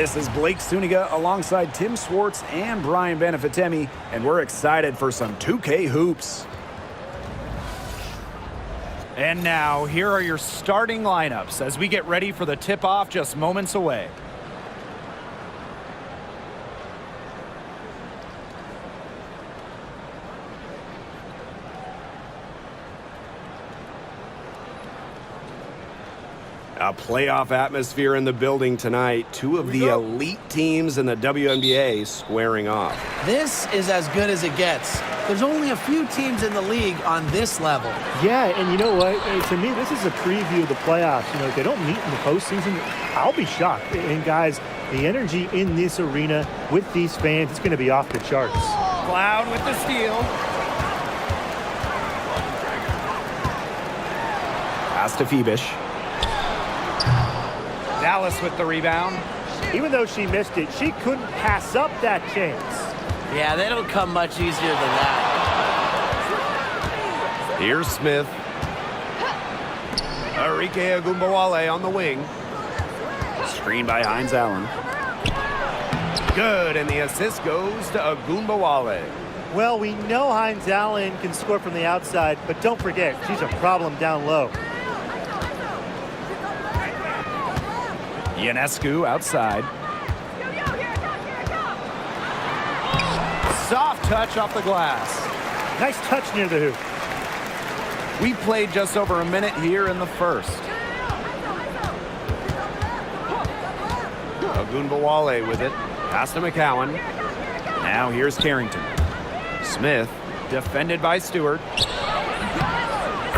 This is Blake Suniga alongside Tim Swartz and Brian Benefitemi, and we're excited for some 2K hoops. And now, here are your starting lineups as we get ready for the tip-off just moments away. A playoff atmosphere in the building tonight. Two of the elite teams in the WNBA squaring off. This is as good as it gets. There's only a few teams in the league on this level. Yeah, and you know what? To me, this is a preview of the playoffs. You know, if they don't meet in the postseason, I'll be shocked. And guys, the energy in this arena with these fans, it's going to be off the charts. Cloud with the steal. Pass to Phoebish. Dallas with the rebound. Even though she missed it, she couldn't pass up that chance. Yeah, they don't come much easier than that. Here's Smith. Arike Agumbawale on the wing. Screen by Hines Allen. Good, and the assist goes to Agumbawale. Well, we know Hines Allen can score from the outside, but don't forget, she's a problem down low. Ionescu outside. Soft touch off the glass. Nice touch near the hoop. We played just over a minute here in the first. Agumbawale with it. Pass to McCowan. Now here's Carrington. Smith. Defended by Stewart.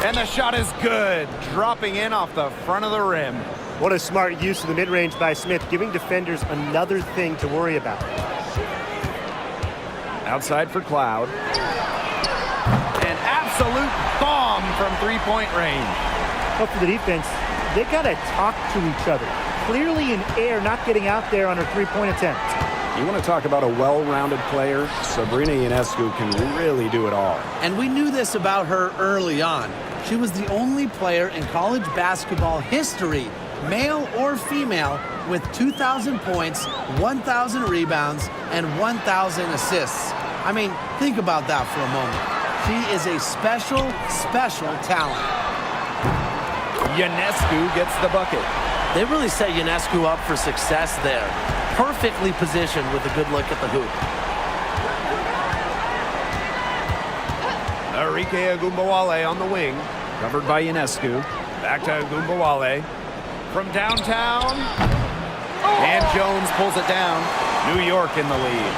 And the shot is good. Dropping in off the front of the rim. What a smart use of the mid-range by Smith, giving defenders another thing to worry about. Outside for Cloud. An absolute bomb from three-point range. But for the defense, they got to talk to each other. Clearly in air, not getting out there on her three-point attempt. You want to talk about a well-rounded player? Sabrina Ionescu can really do it all. And we knew this about her early on. She was the only player in college basketball history, male or female, with 2,000 points, 1,000 rebounds, and 1,000 assists. I mean, think about that for a moment. She is a special, special talent. Ionescu gets the bucket. They really set Ionescu up for success there. Perfectly positioned with a good look at the hoop. Arike Agumbawale on the wing. Covered by Ionescu. Back to Agumbawale. From downtown. And Jones pulls it down. New York in the lead.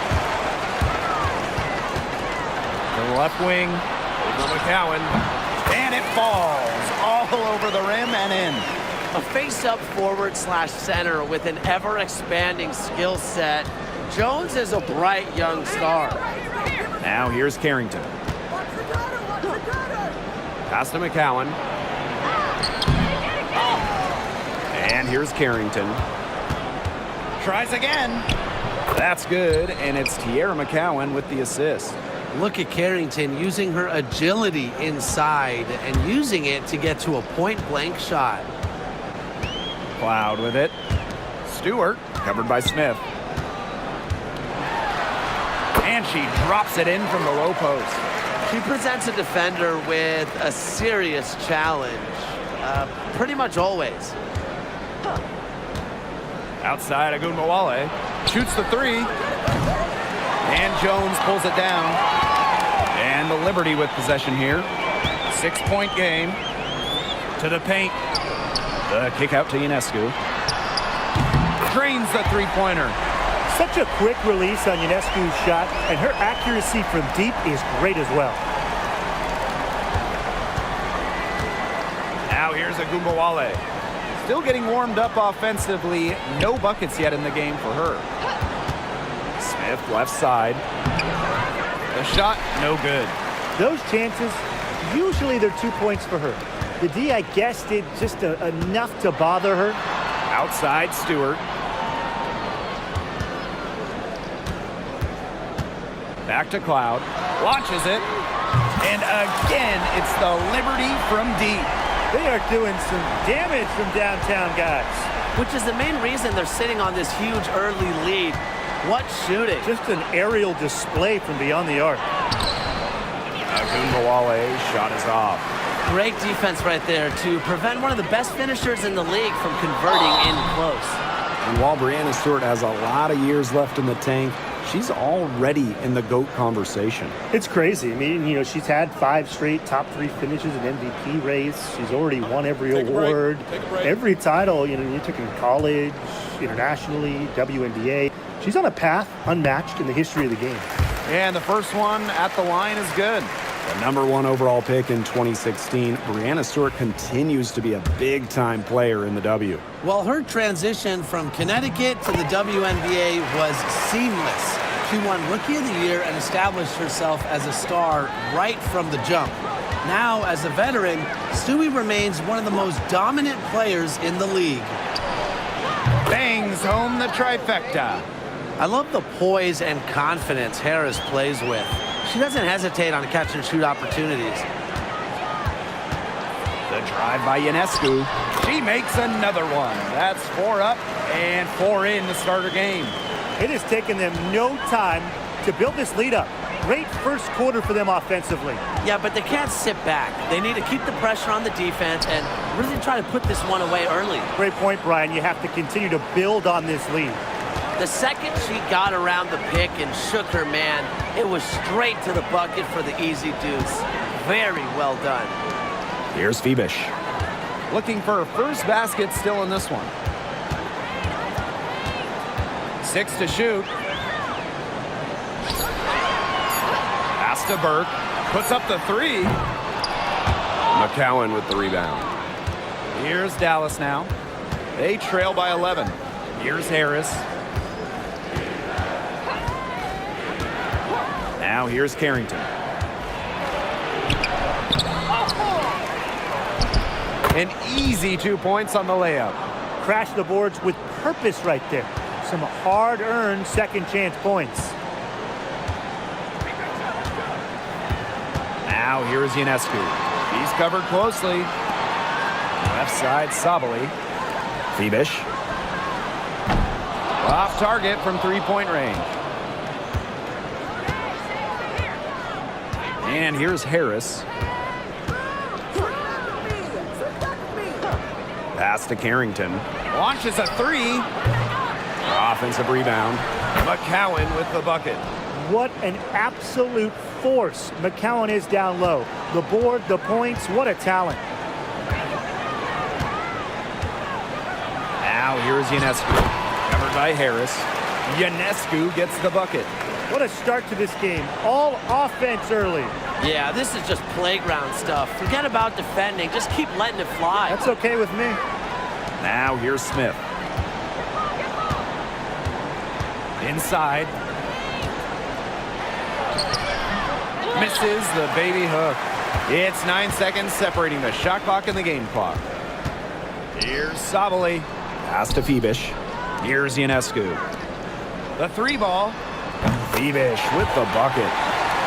The left wing. Over McCowan. And it falls all over the rim and in. A face-up forward/center with an ever-expanding skill set. Jones is a bright young star. Now here's Carrington. Pass to McCowan. And here's Carrington. Tries again. That's good, and it's Tierra McCowan with the assist. Look at Carrington using her agility inside and using it to get to a point-blank shot. Cloud with it. Stewart, covered by Smith. And she drops it in from the low post. She presents a defender with a serious challenge, pretty much always. Outside, Agumbawale shoots the three. And Jones pulls it down. And the Liberty with possession here. 6-point game. To the paint. The kick out to Ionescu. Drains the three-pointer. Such a quick release on Ionescu's shot, and her accuracy from deep is great as well. Now here's Agumbawale. Still getting warmed up offensively. No buckets yet in the game for her. Smith left side. The shot, no good. Those chances, usually they're 2 points for her. The D, I guess, did just enough to bother her. Outside, Stewart. Back to Cloud. Launches it. And again, it's the Liberty from deep. They are doing some damage from downtown, guys. which is the main reason they're sitting on this huge early lead. What shooting. Just an aerial display from beyond the arc. wnba shot is off. Great defense right there to prevent one of the best finishers in the league from converting in close. And while Brianna Stewart has a lot of years left in the tank, she's already in the GOAT conversation. It's crazy. I mean, she's had 5 straight top 3 finishes in MVP race. She's already won every award, every title. You took in college, internationally, WNBA. She's on a path unmatched in the history of the game. And the first one at the line is good. The number 1 overall pick in 2016, Brianna Stewart continues to be a big-time player in the W. Well, her transition from Connecticut to the WNBA was seamless. She won Rookie of the Year and established herself as a star right from the jump. Now, as a veteran, Stewie remains one of the most dominant players in the league. Bangs home the trifecta. I love the poise and confidence Harris plays with. She doesn't hesitate on catch and shoot opportunities. The drive by Ionescu. She makes another one. That's 4 up and 4 in to start her game. It has taken them no time to build this lead up. Great first quarter for them offensively. Yeah, but they can't sit back. They need to keep the pressure on the defense and really try to put this one away early. Great point, Brian. You have to continue to build on this lead. The second she got around the pick and shook her man, it was straight to the bucket for the easy deuce. Very well done. Here's Phoebish. Looking for her first basket still in this one. 6 to shoot. Pass to Burke. Puts up the 3. McCowan with the rebound. Here's Dallas now. They trail by 11. Here's Harris. Now here's Carrington. An easy 2 points on the layup. Crash the boards with purpose right there. Some hard-earned second chance points. Now here's Ionescu. He's covered closely. Left side, Sabali. Phoebish. Off target from 3-point range. And here's Harris. Pass to Carrington. Launches a 3. Offensive rebound. McCowan with the bucket. What an absolute force McCowan is down low. The board, the points, what a talent. Now here's Ionescu. Covered by Harris. Ionescu gets the bucket. What a start to this game. All offense early. Yeah, this is just playground stuff. Forget about defending. Just keep letting it fly. That's okay with me. Now here's Smith. Inside. Misses the baby hook. It's 9 seconds separating the shot clock and the game clock. Here's Sabali. Pass to Phoebish. Here's Ionescu. The 3 ball. Phoebish with the bucket.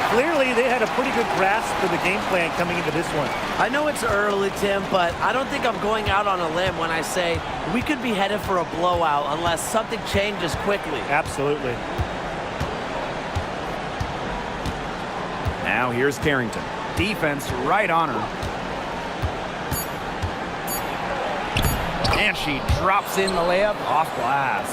Clearly, they had a pretty good grasp for the game plan coming into this one. I know it's early, Tim, but I don't think I'm going out on a limb when I say we could be headed for a blowout unless something changes quickly. Absolutely. Now here's Carrington. Defense right on her. And she drops in the layup off glass.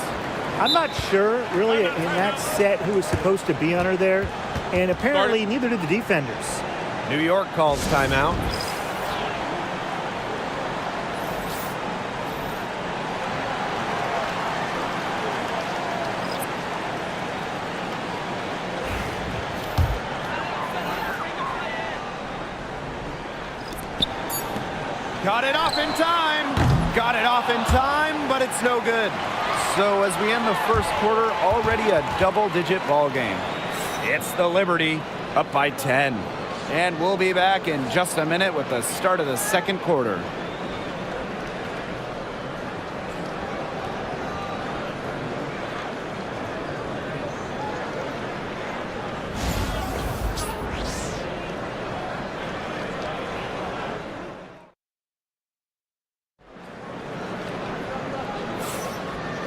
I'm not sure, really, in that set who was supposed to be on her there. And apparently, neither did the defenders. New York calls timeout. Got it off in time. Got it off in time, but it's no good. So as we end the first quarter, already a double-digit ball game. It's the Liberty up by 10. And we'll be back in just a minute with the start of the second quarter.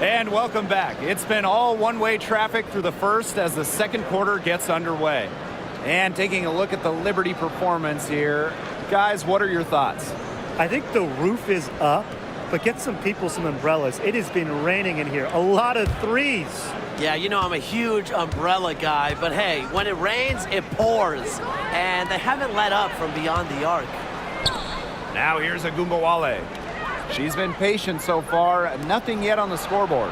And welcome back. It's been all one-way traffic through the first as the second quarter gets underway. And taking a look at the Liberty performance here, guys, what are your thoughts? I think the roof is up, but get some people some umbrellas. It has been raining in here. A lot of threes. Yeah, you know I'm a huge umbrella guy, but hey, when it rains, it pours. And they haven't let up from beyond the arc. Now here's Agumbawale. She's been patient so far. Nothing yet on the scoreboard.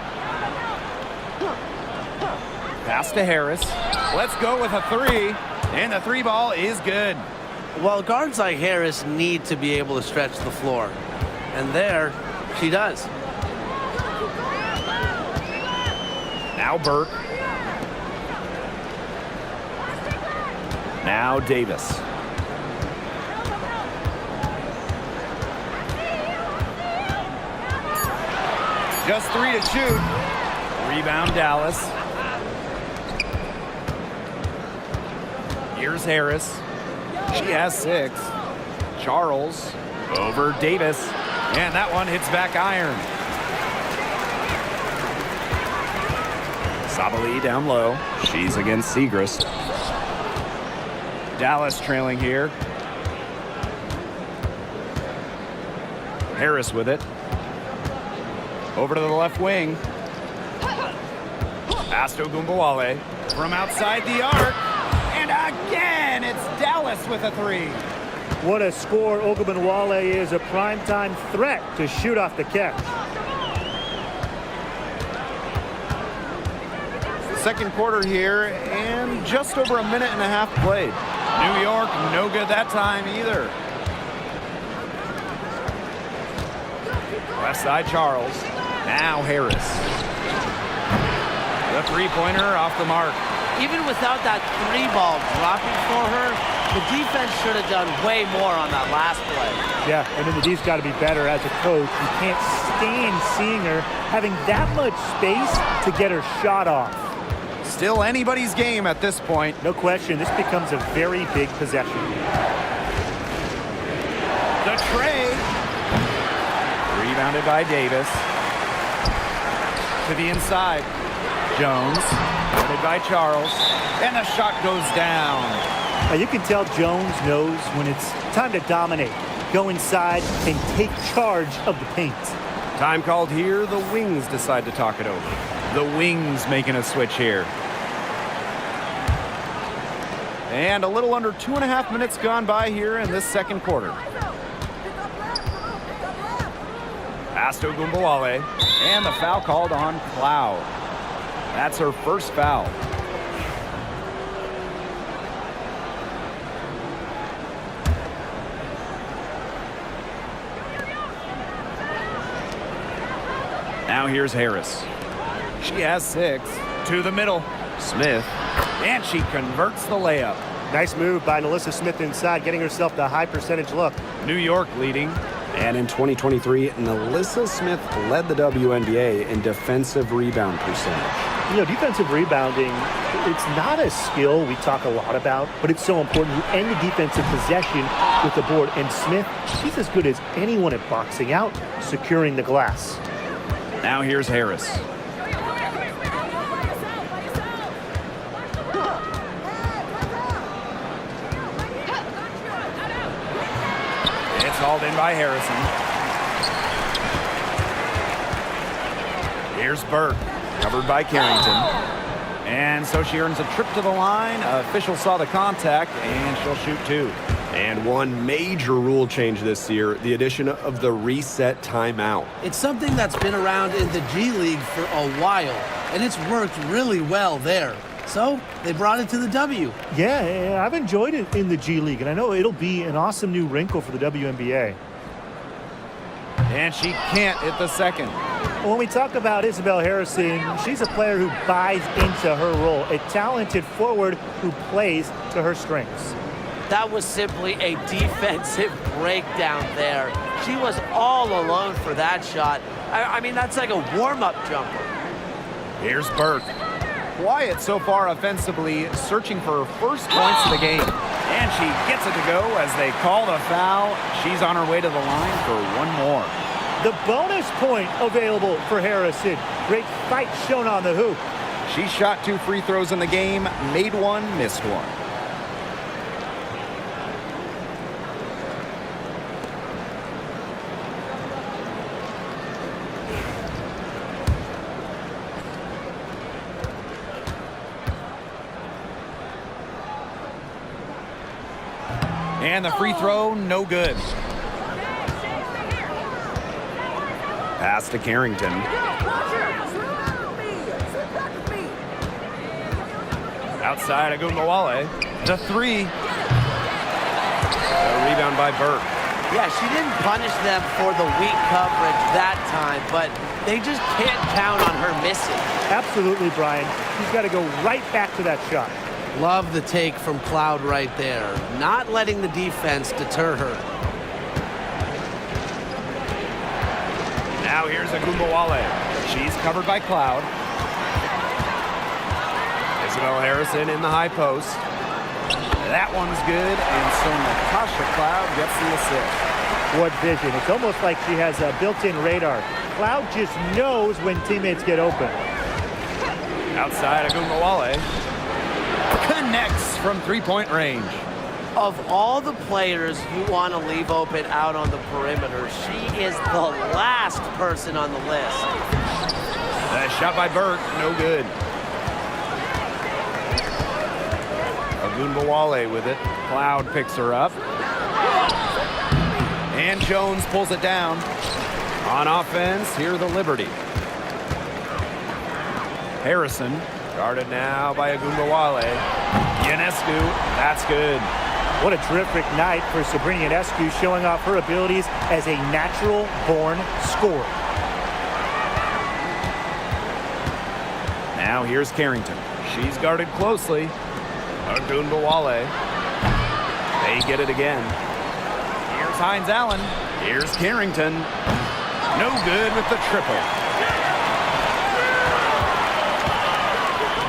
Pass to Harris. Let's go with a three. And the three ball is good. Well, guards like Harris need to be able to stretch the floor. And there, she does. Now Burke. Now Davis. Just three to shoot. Rebound Dallas. Here's Harris. She has 6. Charles over Davis. And that one hits back iron. Sabali down low. She's against Segrist. Dallas trailing here. Harris with it. Over to the left wing. Pass to Agumbawale. From outside the arc. And again, it's Dallas with a three. What a score. Ogunbowale is a primetime threat to shoot off the catch. Second quarter here, and just over a minute and a half played. New York, no good that time either. Left side, Charles. Now Harris. The three-pointer off the mark. Even without that three ball dropping for her, the defense should have done way more on that last play. Yeah, and then the D's got to be better as a coach. You can't stand seeing her having that much space to get her shot off. Still anybody's game at this point. No question, this becomes a very big possession. The tray. Rebounded by Davis. To the inside. Jones. Guarded by Charles. And the shot goes down. Now you can tell Jones knows when it's time to dominate. Go inside and take charge of the paint. Time called here. The Wings decide to talk it over. The Wings making a switch here. And a little under 2.5 minutes gone by here in this second quarter. Pass to Agumbawale. And the foul called on Cloud. That's her first foul. Now here's Harris. She has 6. To the middle. Smith. And she converts the layup. Nice move by Nalissa Smith inside, getting herself the high percentage look. New York leading. And in 2023, Nalissa Smith led the WNBA in defensive rebound percentage. You know, defensive rebounding, it's not a skill we talk a lot about, but it's so important. You end the defensive possession with the board. And Smith, she's as good as anyone at boxing out, securing the glass. Now here's Harris. It's hauled in by Harrison. Here's Burke, covered by Carrington. And so she earns a trip to the line. Official saw the contact, and she'll shoot 2. And one major rule change this year, the addition of the reset timeout. It's something that's been around in the G League for a while, and it's worked really well there. So they brought it to the W. Yeah, I've enjoyed it in the G League, and I know it'll be an awesome new wrinkle for the WNBA. And she can't hit the second. When we talk about Isabel Harrison, she's a player who buys into her role, a talented forward who plays to her strengths. That was simply a defensive breakdown there. She was all alone for that shot. I mean, that's like a warm-up jumper. Here's Burke. Quiet so far offensively, searching for her first points of the game. And she gets it to go as they call the foul. She's on her way to the line for one more. The bonus point available for Harrison. Great fight shown on the hoop. She shot 2 free throws in the game, made one, missed one. And the free throw, no good. Pass to Carrington. Outside Agumbawale. The 3. A rebound by Burke. Yeah, she didn't punish them for the weak coverage that time, but they just can't count on her missing. Absolutely, Brian. She's got to go right back to that shot. Love the take from Cloud right there. Not letting the defense deter her. Now here's Agumbawale. She's covered by Cloud. Isabel Harrison in the high post. That one's good, and so Natasha Cloud gets the assist. What vision. It's almost like she has a built-in radar. Cloud just knows when teammates get open. Outside Agumbawale. Connects from three-point range. Of all the players you want to leave open out on the perimeter, she is the last person on the list. Shot by Burke, no good. Agumbawale with it. Cloud picks her up. And Jones pulls it down. On offense, here the Liberty. Harrison. Guarded now by Agumbawale. Ionescu, that's good. What a terrific night for Sabrina Ionescu, showing off her abilities as a natural-born scorer. Now here's Carrington. She's guarded closely. Agumbawale. They get it again. Here's Hines Allen. Here's Carrington. No good with the triple.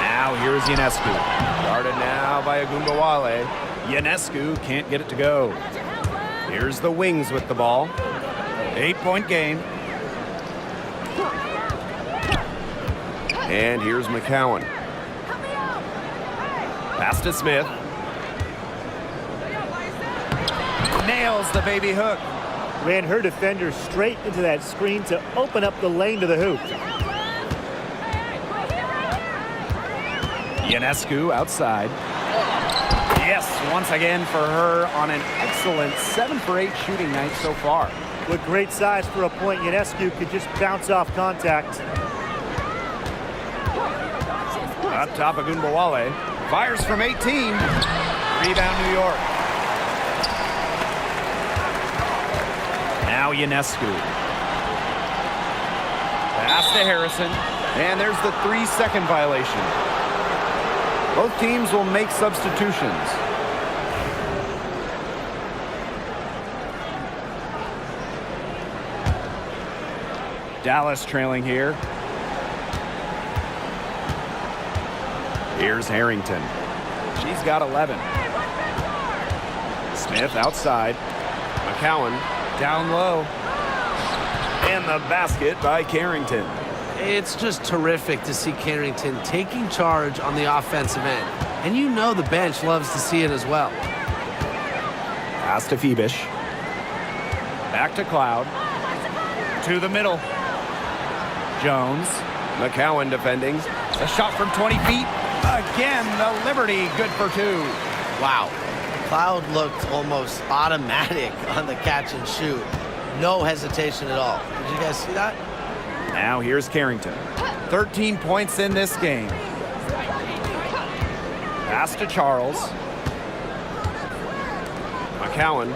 Now here's Ionescu. Guarded now by Agumbawale. Ionescu can't get it to go. Here's the Wings with the ball. 8-point game. And here's McCowan. Pass to Smith. Nails the baby hook. Ran her defender straight into that screen to open up the lane to the hoop. Ionescu outside. Yes, once again for her on an excellent 7 for 8 shooting night so far. With great size for a point, Ionescu could just bounce off contact. Up top, Agumbawale fires from 18. Rebound, New York. Now Ionescu. Pass to Harrison. And there's the 3-second violation. Both teams will make substitutions. Dallas trailing here. Here's Harrington. She's got 11. Smith outside. McCowan Down low. and the basket by Carrington. It's just terrific to see Carrington taking charge on the offensive end. And you know the bench loves to see it as well. Pass to Phoebish. Back to Cloud. To the middle. Jones. McCowan defending. A shot from 20 feet. Again, the Liberty good for 2. Wow. Cloud looked almost automatic on the catch and shoot. No hesitation at all. Did you guys see that? Now here's Carrington. 13 points in this game. Pass to Charles. McCowan.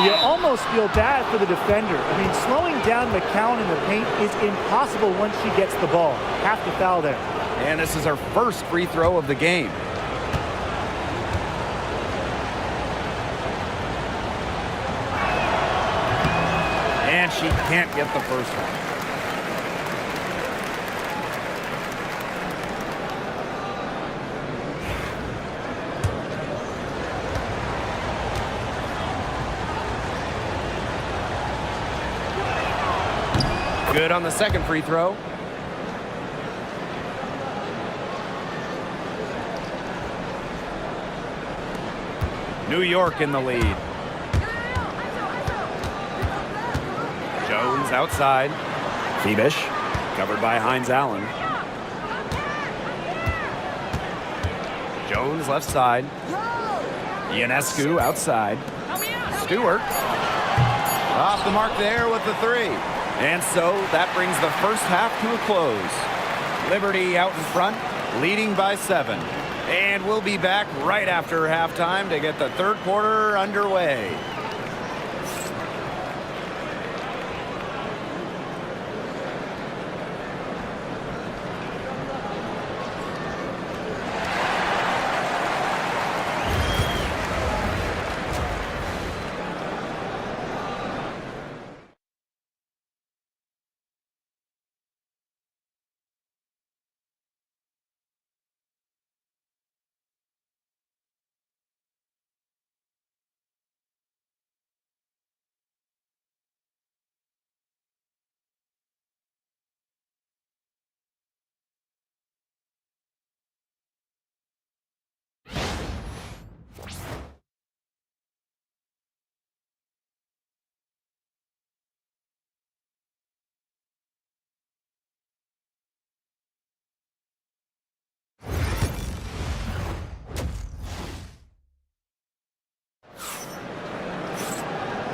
You almost feel bad for the defender. I mean, slowing down McCowan in the paint is impossible once she gets the ball. Have to foul there. And this is her first free throw of the game. And she can't get the first one. Good on the second free throw. New York in the lead. Jones outside. Phoebish, covered by Hines Allen. Jones left side. Ionescu outside. Stewart off the mark there with the three. And so that brings the first half to a close. Liberty out in front, leading by 7. And we'll be back right after halftime to get the third quarter underway.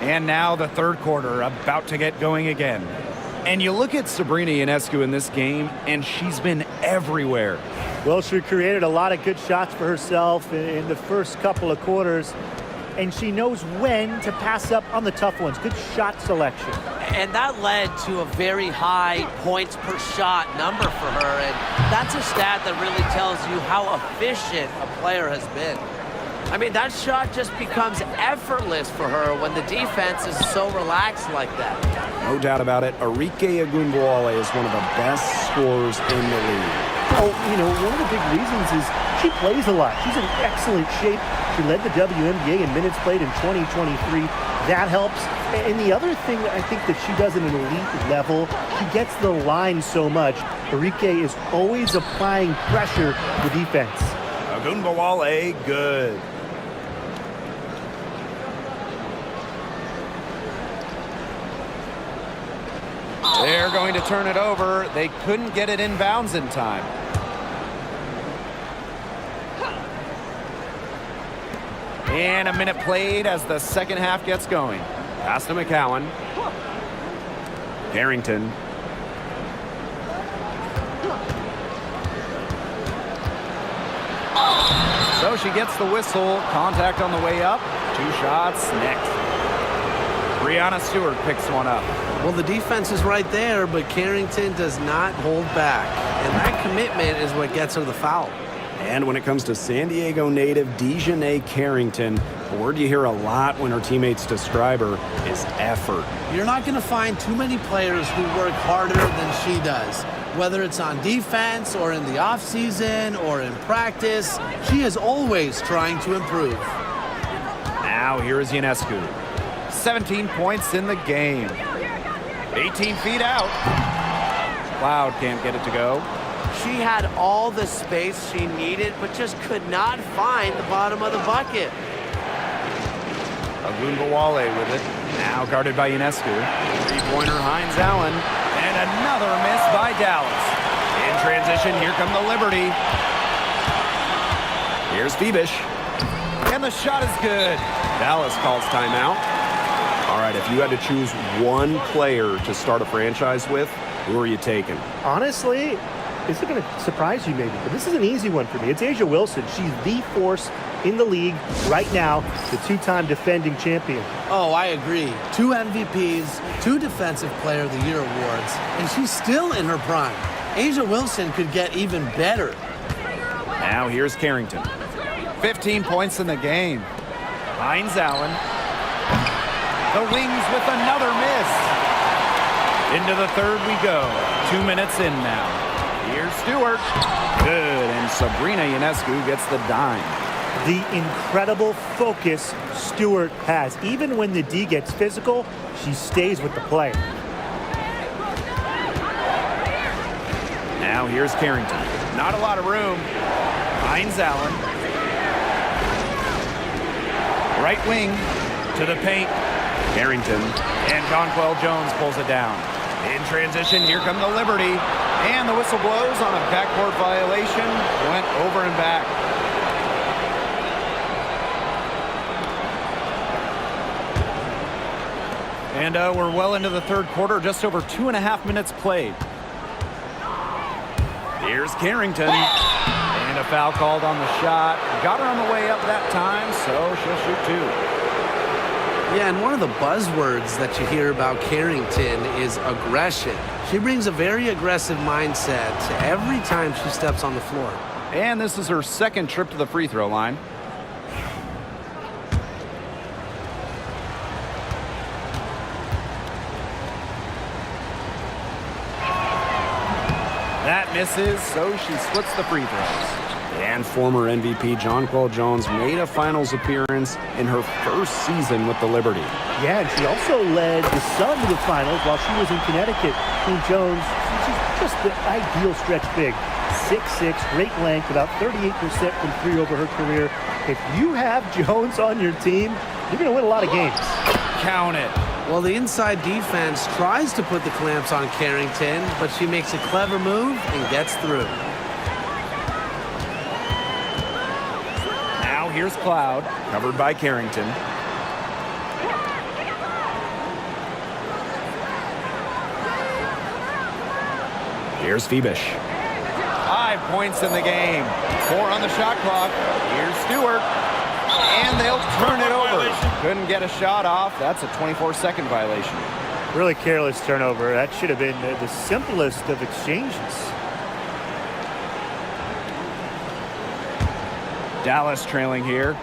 And now the third quarter about to get going again. And you look at Sabrina Ionescu in this game, and she's been everywhere. Well, she created a lot of good shots for herself in the first couple of quarters, and she knows when to pass up on the tough ones. Good shot selection. And that led to a very high points per shot number for her, and that's a stat that really tells you how efficient a player has been. I mean, that shot just becomes effortless for her when the defense is so relaxed like that. No doubt about it. Arike Ogunbowale is one of the best scorers in the league. Oh, you know, one of the big reasons is she plays a lot. She's in excellent shape. She led the WNBA in minutes played in 2023. That helps. And the other thing I think that she does at an elite level, she gets the line so much. Arike is always applying pressure to the defense. Ogunbowale, good. They're going to turn it over. They couldn't get it inbounds in time. And a minute played as the second half gets going. Pass to McCowan. Harrington. So she gets the whistle. Contact on the way up. 2 shots next. Brianna Stewart picks one up. Well, the defense is right there, but Carrington does not hold back. And that commitment is what gets her the foul. And when it comes to San Diego native Dejanay Carrington, a word you hear a lot when her teammates describe her is effort. You're not going to find too many players who work harder than she does. Whether it's on defense or in the offseason or in practice, she is always trying to improve. Now here is Ionescu. 17 points in the game. 18 feet out. Cloud can't get it to go. She had all the space she needed, but just could not find the bottom of the bucket. Ogunbowale with it. Now guarded by Ionescu. Three-pointer Hines Allen. And another miss by Dallas. In transition, here come the Liberty. Here's Phoebish. And the shot is good. Dallas calls timeout. All right, if you had to choose one player to start a franchise with, who are you taking? Honestly, this is going to surprise you maybe, but this is an easy one for me. It's A'ja Wilson. She's the force in the league right now, the 2-time defending champion. Oh, I agree. 2 MVPs, 2 Defensive Player of the Year awards, and she's still in her prime. A'ja Wilson could get even better. Now here's Carrington. 15 points in the game. Hines Allen. The wings with another miss. Into the third we go. 2 minutes in now. Here's Stewart. Good, and Sabrina Ionescu gets the dime. The incredible focus Stewart has. Even when the D gets physical, she stays with the play. Now here's Carrington. Not a lot of room. Hines Allen. Right wing to the paint. Carrington. And Jonquel Jones pulls it down. In transition, here come the Liberty. And the whistle blows on a backcourt violation. Went over and back. And we're well into the third quarter, just over 2.5 minutes played. Here's Carrington. And a foul called on the shot. Got her on the way up that time, so she'll shoot two. Yeah, and one of the buzzwords that you hear about Carrington is aggression. She brings a very aggressive mindset every time she steps on the floor. And this is her second trip to the free throw line. That misses, so she splits the free throws. And former MVP Jonquel Jones made a finals appearance in her first season with the Liberty. Yeah, and she also led the Sun to the finals while she was in Connecticut. Queen Jones, she's just the ideal stretch big. 6'6", great length, about 38% from three over her career. If you have Jones on your team, you're going to win a lot of games. Count it. Well, the inside defense tries to put the clamps on Carrington, but she makes a clever move and gets through. Now here's Cloud, Covered by Carrington. Here's Phoebish. 5 points in the game. 4 on the shot clock. Here's Stewart. And they'll turn it over. Couldn't get a shot off. That's a 24-second violation. Really careless turnover. That should have been the simplest of exchanges. Dallas trailing here.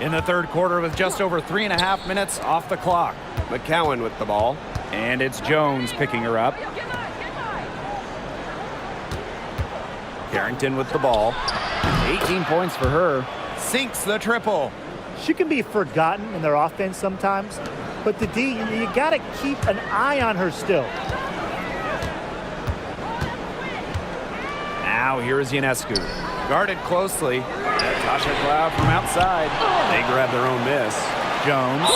In the third quarter with just over 3.5 minutes off the clock. McCowan with the ball. And it's Jones picking her up. Carrington with the ball. 18 points for her. Sinks the triple. She can be forgotten in their offense sometimes, but the D, you got to keep an eye on her still. Now here's Ionescu. Guarded closely. Tasha Cloud from outside. They grab their own miss. Jones.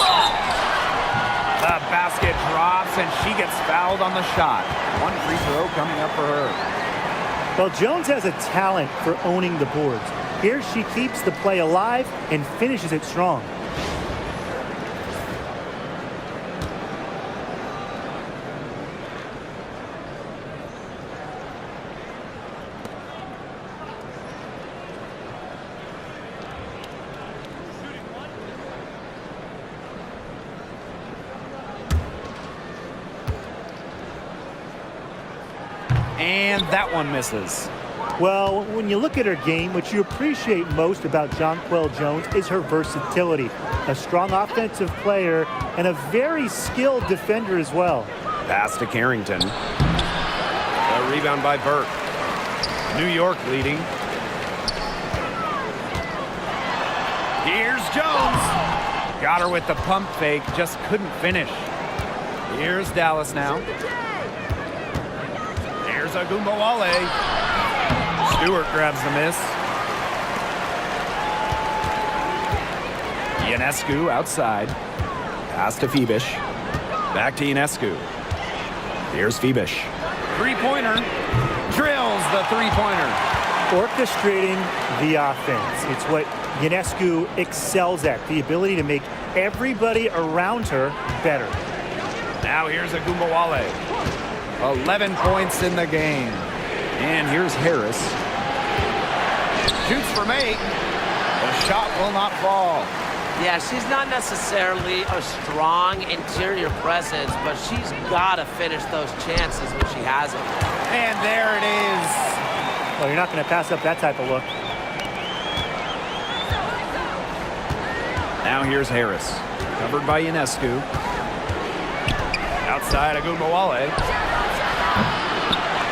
The basket drops and she gets fouled on the shot. One free throw coming up for her. Well, Jones has a talent for owning the boards. Here she keeps the play alive and finishes it strong. And that one misses. Well, when you look at her game, what you appreciate most about Jonquel Jones is her versatility. A strong offensive player and a very skilled defender as well. Pass to Carrington. A rebound by Burke. New York leading. Here's Jones. Got her with the pump fake, just couldn't finish. Here's Dallas now. Here's Agumbawale. Stewart grabs the miss. Ionescu outside. Pass to Phoebish. Back to Ionescu. Here's Phoebish. Three-pointer. Drills the three-pointer. Orchestrating the offense. It's what Ionescu excels at, the ability to make everybody around her better. Now here's Agumbawale. 11 points in the game. And here's Harris. Shoots from 8. The shot will not fall. Yeah, she's not necessarily a strong interior presence, but she's got to finish those chances when she has them. And there it is. Well, you're not going to pass up that type of look. Now here's Harris. Covered by Ionescu. Outside Agumbawale.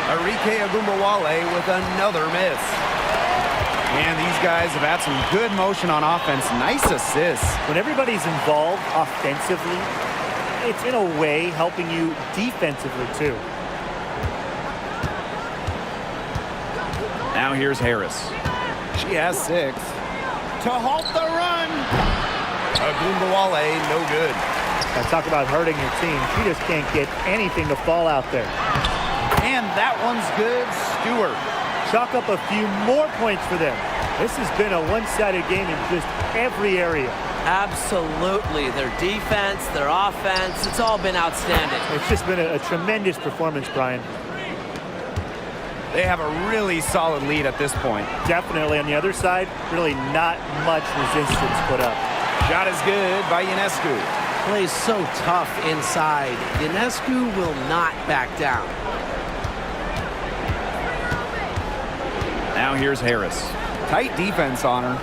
Arike Agumbawale with another miss. And these guys have had some good motion on offense. Nice assists. When everybody's involved offensively, it's in a way helping you defensively too. Now here's Harris. She has 6. To halt the run. Agunbowale, no good. Now talk about hurting your team. She just can't get anything to fall out there. And that one's good. Stewart. Chalk up a few more points for them. This has been a one-sided game in just every area. Absolutely. Their defense, their offense, it's all been outstanding. It's just been a tremendous performance, Brian. They have a really solid lead at this point. Definitely. On the other side, really not much resistance put up. Shot is good by Ionescu. Plays so tough inside. Ionescu will not back down. Now here's Harris. Tight defense on her.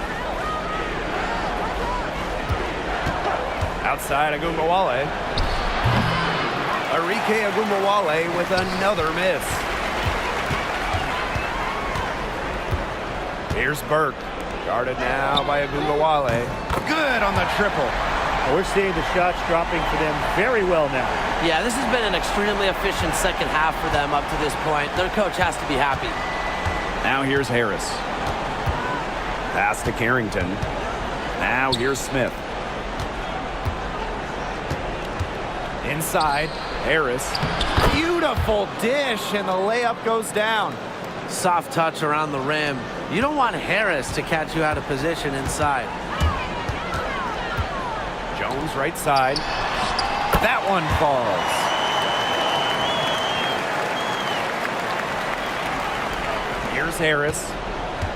Outside Agunbowale. Arike Agunbowale with another miss. Here's Burke. Guarded now by Agunbowale. Good on the triple. We're seeing the shots dropping for them very well now. Yeah, this has been an extremely efficient second half for them up to this point. Their coach has to be happy. Now here's Harris. Pass to Carrington. Now here's Smith. Inside, Harris. Beautiful dish, and the layup goes down. Soft touch around the rim. You don't want Harris to catch you out of position inside. Jones right side. That one falls. Here's Harris.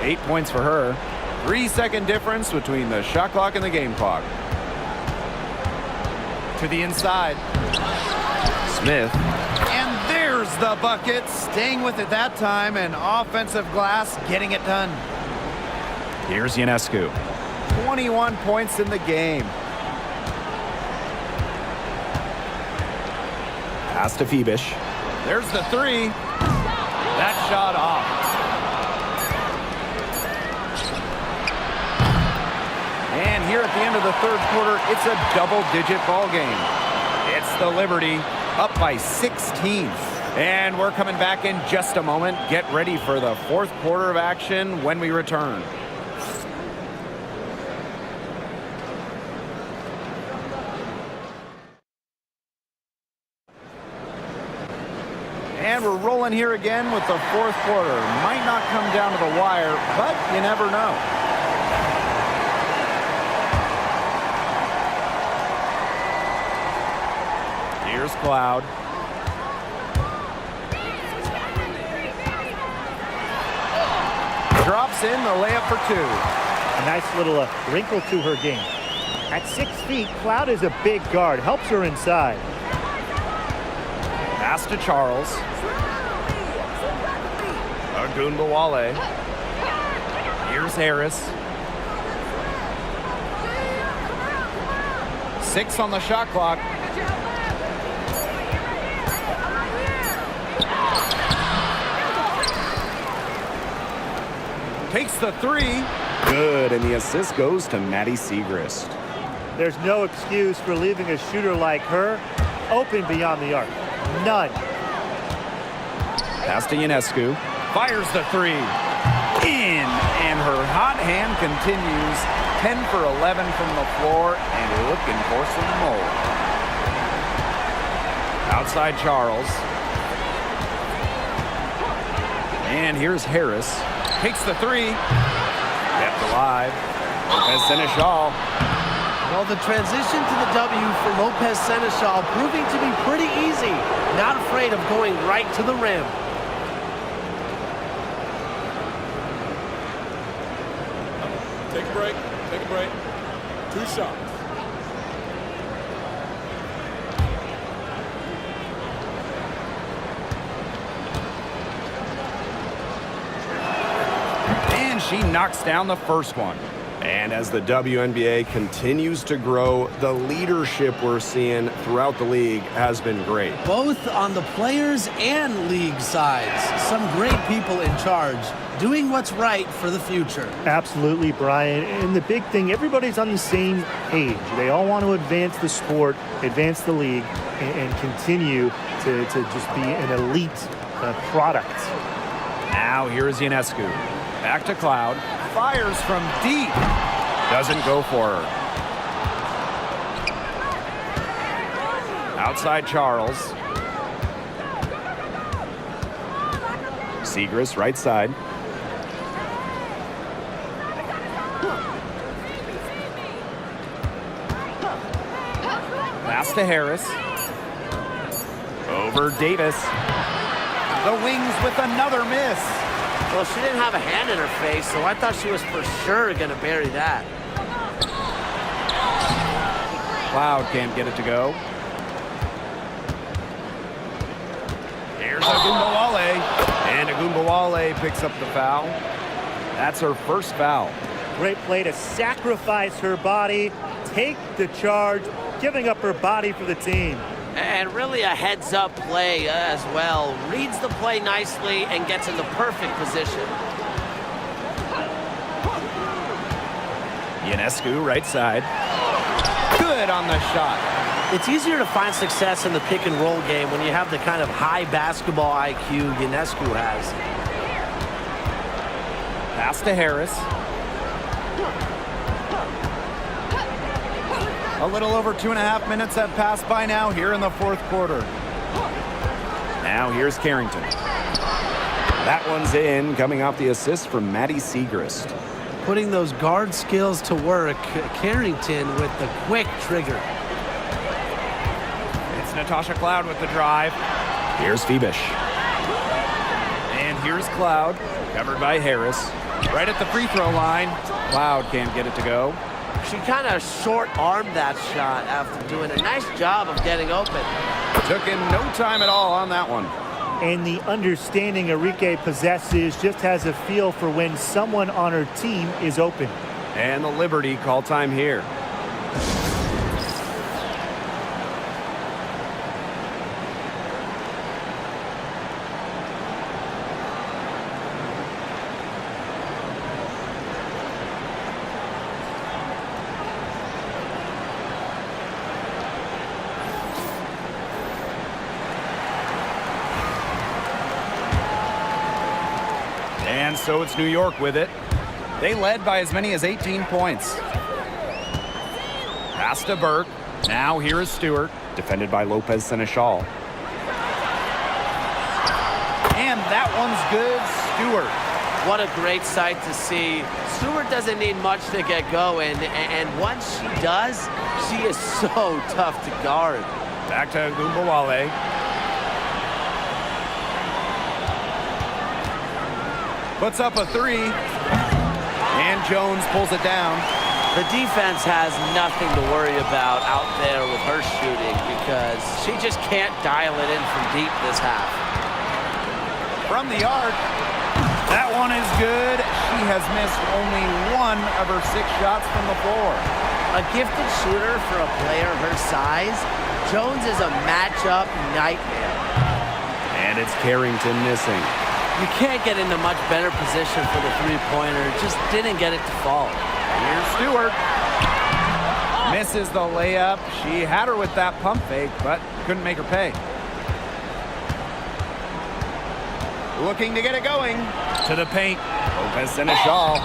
8 points for her. 3-second difference between the shot clock and the game clock. To the inside. Smith. And there's the bucket. Staying with it that time, and offensive glass getting it done. Here's Ionescu. 21 points in the game. Pass to Phoebish. There's the 3. That shot off. And here at the end of the third quarter, it's a double-digit ball game. It's the Liberty up by 16. And we're coming back in just a moment. Get ready for the fourth quarter of action when we return. And we're rolling here again with the fourth quarter. Might not come down to the wire, but you never know. Here's Cloud. Drops in the layup for 2. A nice little wrinkle to her game. At 6 feet, Cloud is a big guard. Helps her inside. Pass to Charles. Agunbowale. Here's Harris. 6 on the shot clock. Takes the 3. Good, and the assist goes to Maddie Segrist. There's no excuse for leaving a shooter like her open beyond the arc. None. Pass to Ionescu. Fires the 3. In, and her hot hand continues. 10 for 11 from the floor, and looking for some more. Outside Charles. And here's Harris. Takes the 3. Kept alive. Lopez Seneschal. Well, the transition to the W for Lopez Seneschal proving to be pretty easy. Not afraid of going right to the rim. Take a break. Take a break. 2 shots. And she knocks down the first one. And as the WNBA continues to grow, the leadership we're seeing throughout the league has been great. Both on the players and league sides. Some great people in charge, doing what's right for the future. Absolutely, Brian. And the big thing, everybody's on the same page. They all want to advance the sport, advance the league, and continue to just be an elite product. Now here's Ionescu. Back to Cloud. Fires from deep. Doesn't go for her. Outside Charles. Siegrist, right side. Pass to Harris. Over Davis. The Wings with another miss. Well, she didn't have a hand in her face, so I thought she was for sure going to bury that. Cloud can't get it to go. Here's Agumbawale. And Agumbawale picks up the foul. That's her first foul. Great play to sacrifice her body, take the charge, giving up her body for the team. And really a heads-up play as well. Reads the play nicely and gets in the perfect position. Ionescu, right side. Good on the shot. It's easier to find success in the pick-and-roll game when you have the kind of high basketball IQ Ionescu has. Pass to Harris. A little over 2.5 minutes have passed by now here in the fourth quarter. Now here's Carrington. That one's in, coming off the assist from Maddie Siegrist. Putting those guard skills to work, Carrington with the quick trigger. It's Natasha Cloud with the drive. Here's Phoebish. And here's Cloud, covered by Harris. Right at the free throw line. Cloud can't get it to go. She kind of short-armed that shot after doing a nice job of getting open. Took him no time at all on that one. And the understanding Enrique possesses, just has a feel for when someone on her team is open. And the Liberty call time here. And so it's New York with it. They led by as many as 18 points. Pass to Burke. Now here is Stewart, defended by Lopez Seneschal. And that one's good, Stewart. What a great sight to see. Stewart doesn't need much to get going, and once she does, she is so tough to guard. Back to Agumbawale. Puts up a three, and Jones pulls it down. The defense has nothing to worry about out there with her shooting because she just can't dial it in from deep this half. From the arc, that one is good. She has missed only one of her 6 shots from the floor. A gifted shooter for a player her size, Jones is a matchup nightmare. And it's Carrington missing. You can't get into much better position for the three-pointer. Just didn't get it to fall. Here's Stewart. Misses the layup. She had her with that pump fake, but couldn't make her pay. Looking to get it going. To the paint. Lopez Seneschal.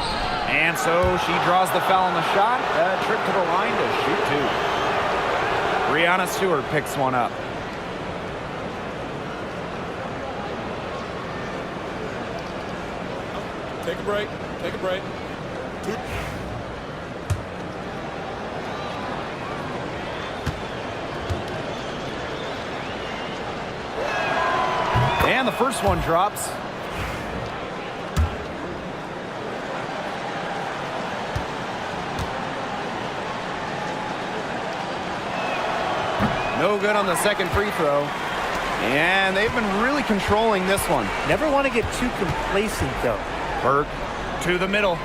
And so she draws the foul on the shot. A trip to the line to shoot 2. Brianna Stewart picks one up. Take a break. Take a break. And the first one drops. No good on the second free throw. And they've been really controlling this one. Never want to get too complacent, though. Burke to the middle.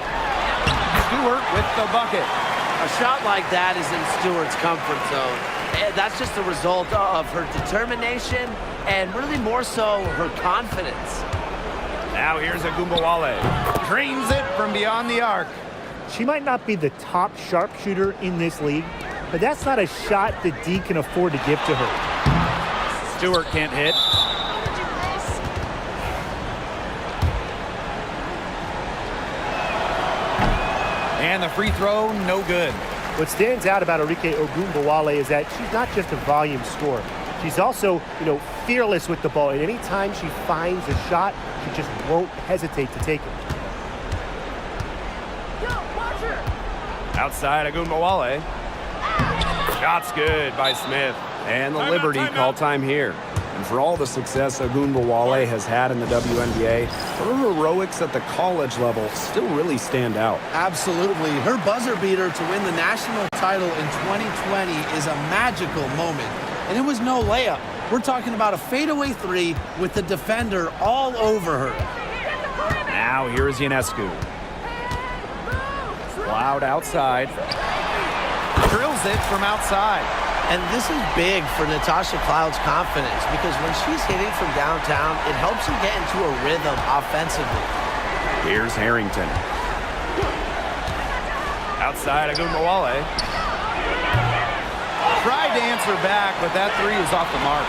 Stewart with the bucket. A shot like that is in Stewart's comfort zone. And that's just the result of her determination and really more so her confidence. Now here's Agumbawale. Drains it from beyond the arc. She might not be the top sharpshooter in this league, but that's not a shot that D can afford to give to her. Stewart can't hit. And the free throw, no good. What stands out about Arike Ogunbowale is that she's not just a volume scorer. She's also, fearless with the ball. And any time she finds a shot, she just won't hesitate to take it. Outside Agumbawale. Shot's good by Smith. And the Liberty call time here. And for all the success Ogunbowale has had in the WNBA, her heroics at the college level still really stand out. Absolutely. Her buzzer beater to win the national title in 2020 is a magical moment. And it was no layup. We're talking about a fadeaway three with the defender all over her. Now here's Ionescu. Cloud outside. Drills it from outside. And this is big for Natasha Cloud's confidence because when she's hitting from downtown, it helps her get into a rhythm offensively. Here's Harrington. Outside Agumbawale. Tried to answer back, but that three was off the mark.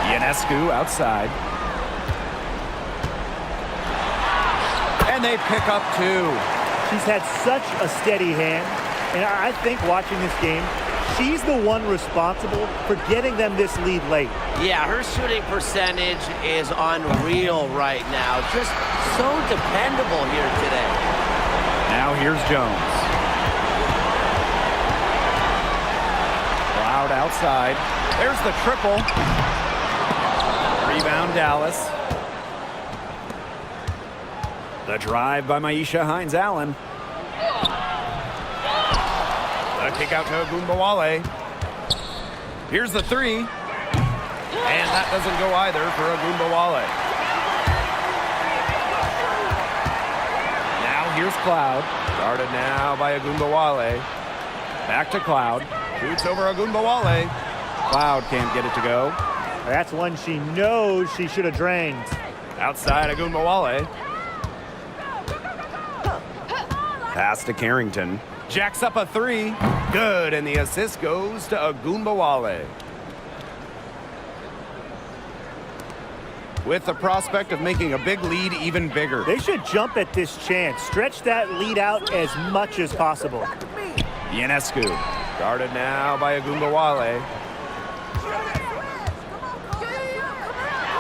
Ionescu outside. And they pick up two. She's had such a steady hand, and I think watching this game, she's the one responsible for getting them this lead late. Yeah, her shooting percentage is unreal right now. Just so dependable here today. Now here's Jones. Cloud outside. There's the triple. Rebound Dallas. The drive by Maisha Hines-Allen. The kick out to Agumbawale. Here's the three. And that doesn't go either for Agumbawale. Now here's Cloud. Guarded now by Agumbawale. Back to Cloud. Shoots over Agumbawale. Cloud can't get it to go. That's one she knows she should have drained. Outside Agumbawale. Pass to Carrington. Jacks up a three. Good, and the assist goes to Agumbawale. With the prospect of making a big lead even bigger. They should jump at this chance. Stretch that lead out as much as possible. Ionescu. Guarded now by Agumbawale.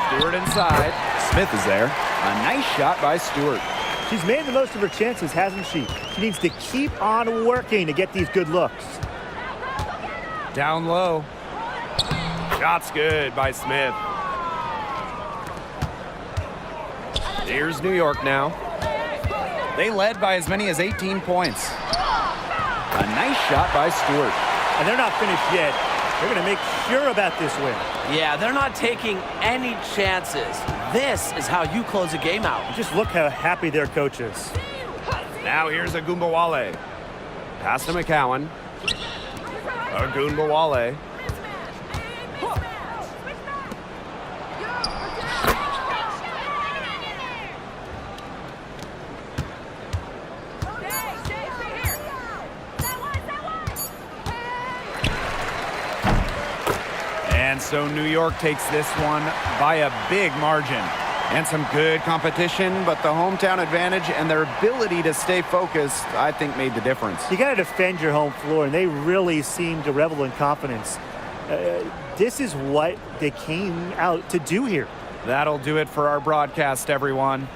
Stewart inside. Smith is there. A nice shot by Stewart. She's made the most of her chances, hasn't she? She needs to keep on working to get these good looks. Down low. Shot's good by Smith. Here's New York now. They led by as many as 18 points. A nice shot by Stewart. And they're not finished yet. They're going to make sure about this win. Yeah, they're not taking any chances. This is how you close a game out. Just look how happy their coach is. Now here's Agumbawale. Pass to McCowan. Agumbawale. And so New York takes this one by a big margin. And some good competition, but the hometown advantage and their ability to stay focused, I think, made the difference. You got to defend your home floor, and they really seem to revel in confidence. This is what they came out to do here. That'll do it for our broadcast, everyone.